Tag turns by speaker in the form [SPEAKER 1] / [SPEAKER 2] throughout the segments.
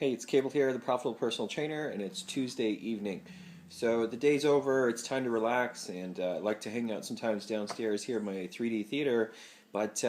[SPEAKER 1] Hey, it's Cabel here, the Profitable Personal Trainer, and it's Tuesday evening. So the day's over, it's time to relax, and I like to hang out sometimes downstairs here in my 3D theater. But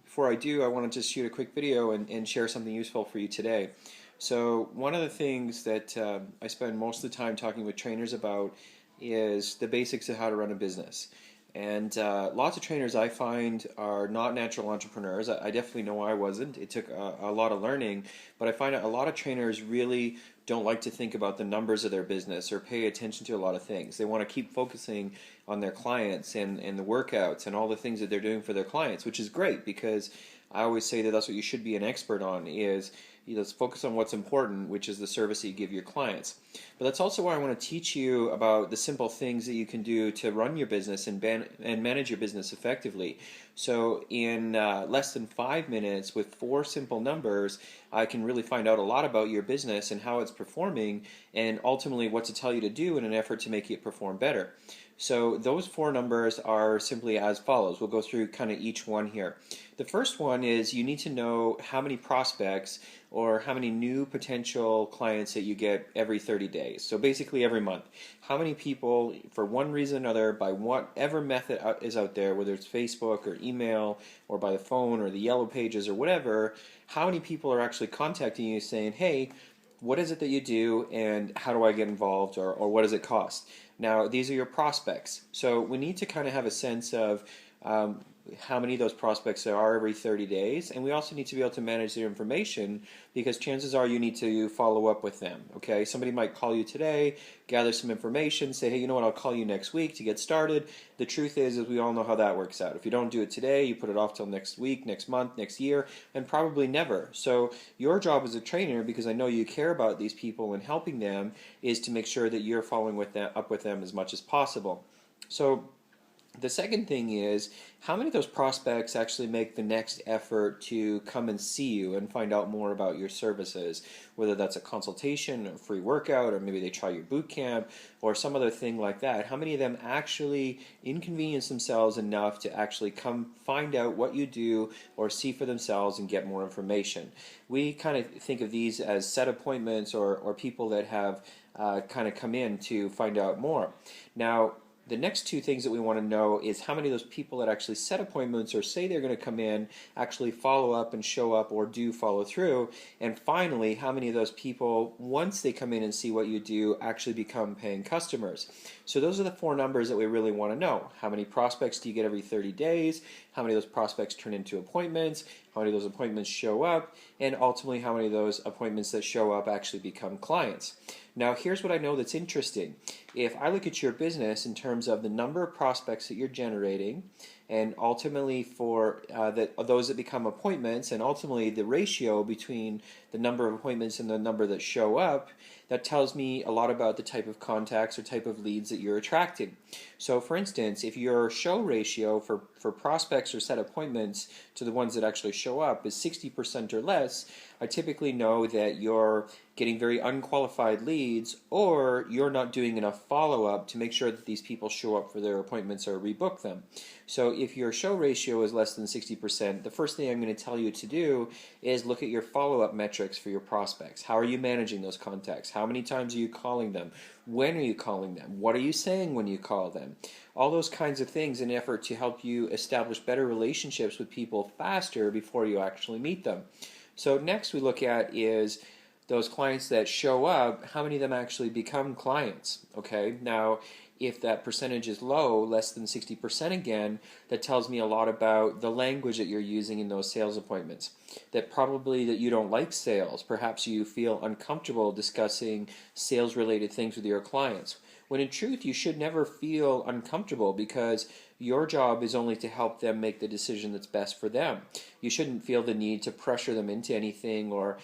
[SPEAKER 1] before I do, I want to just shoot a quick video and share something useful for you today. So one of the things that I spend most of the time talking with trainers about is the basics of how to run a business. And lots of trainers I find are not natural entrepreneurs. I definitely know I wasn't. It took a lot of learning, but I find a lot of trainers really don't like to think about the numbers of their business or pay attention to a lot of things. They want to keep focusing on their clients and the workouts and all the things that they're doing for their clients, which is great because I always say that that's what you should be an expert on is let's focus on what's important, which is the service that you give your clients. But that's also why I want to teach you about the simple things that you can do to run your business and manage your business effectively. So in less than 5 minutes with 4 simple numbers, I can really find out a lot about your business and how it's performing and ultimately what to tell you to do in an effort to make it perform better. So those 4 numbers are simply as follows. We'll go through kind of each one here. The first one is you need to know how many prospects or how many new potential clients that you get every 30 days. So basically every month. How many people, for one reason or another, by whatever method is out there, whether it's Facebook or email or by the phone or the yellow pages or whatever, how many people are actually contacting you saying, hey, what is it that you do and how do I get involved or what does it cost? Now, these are your prospects. So we need to kind of have a sense of how many of those prospects there are every 30 days, and we also need to be able to manage their information because chances are you need to follow up with them. Okay, somebody might call you today, gather some information, say, hey, you know what, I'll call you next week to get started. The truth is we all know how that works out. If you don't do it today, you put it off till next week, next month, next year, and probably never. So your job as a trainer, because I know you care about these people and helping them, is to make sure that you're following up with them as much as possible. So the second thing is, how many of those prospects actually make the next effort to come and see you and find out more about your services, whether that's a consultation, a free workout, or maybe they try your boot camp, or some other thing like that. How many of them actually inconvenience themselves enough to actually come find out what you do or see for themselves and get more information? We kind of think of these as set appointments or people that have kind of come in to find out more. Now, the next 2 things that we want to know is how many of those people that actually set appointments or say they're going to come in actually follow up and show up or do follow through. And finally, how many of those people, once they come in and see what you do, actually become paying customers. So those are the 4 numbers that we really want to know. How many prospects do you get every 30 days? How many of those prospects turn into appointments? How many of those appointments show up? And ultimately, how many of those appointments that show up actually become clients? Now, here's what I know that's interesting. If I look at your business in terms of the number of prospects that you're generating, and ultimately for those that become appointments, and ultimately the ratio between the number of appointments and the number that show up, that tells me a lot about the type of contacts or type of leads that you're attracting. So for instance, if your show ratio for prospects or set appointments to the ones that actually show up is 60% or less, I typically know that you're getting very unqualified leads or you're not doing enough follow-up to make sure that these people show up for their appointments or rebook them. So if your show ratio is less than 60%, the first thing I'm going to tell you to do is look at your follow-up metrics for your prospects. How are you managing those contacts? How many times are you calling them? When are you calling them? What are you saying when you call them? All those kinds of things in an effort to help you establish better relationships with people faster before you actually meet them. So next we look at is those clients that show up, how many of them actually become clients? Okay, now if that percentage is low, less than 60% again, that tells me a lot about the language that you're using in those sales appointments. That probably that you don't like sales. Perhaps you feel uncomfortable discussing sales-related things with your clients. When in truth, you should never feel uncomfortable because your job is only to help them make the decision that's best for them. You shouldn't feel the need to pressure them into anything or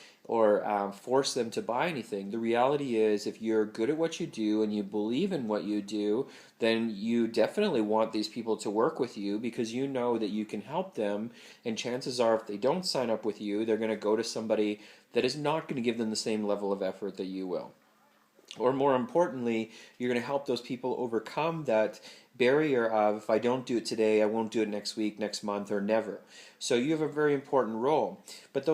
[SPEAKER 1] force them to buy anything. The reality is if you're good at what you do and you believe in what you do, then you definitely want these people to work with you because you know that you can help them, and chances are if they don't sign up with you, they're going to go to somebody that is not going to give them the same level of effort that you will. Or more importantly, you're going to help those people overcome that barrier of if I don't do it today, I won't do it next week, next month, or never. So you have a very important role. But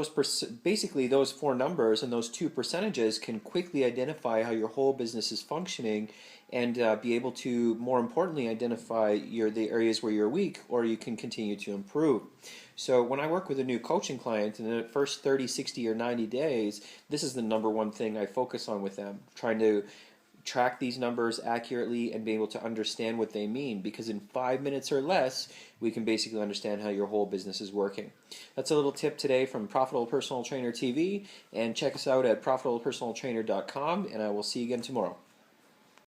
[SPEAKER 1] basically those four numbers and those two percentages can quickly identify how your whole business is functioning and be able to, more importantly, identify the areas where you're weak, or you can continue to improve. So when I work with a new coaching client in the first 30, 60, or 90 days, this is the number one thing I focus on with them, trying to track these numbers accurately and be able to understand what they mean, because in 5 minutes or less we can basically understand how your whole business is working. That's a little tip today from Profitable Personal Trainer TV, and check us out at profitablepersonaltrainer.com, and I will see you again tomorrow.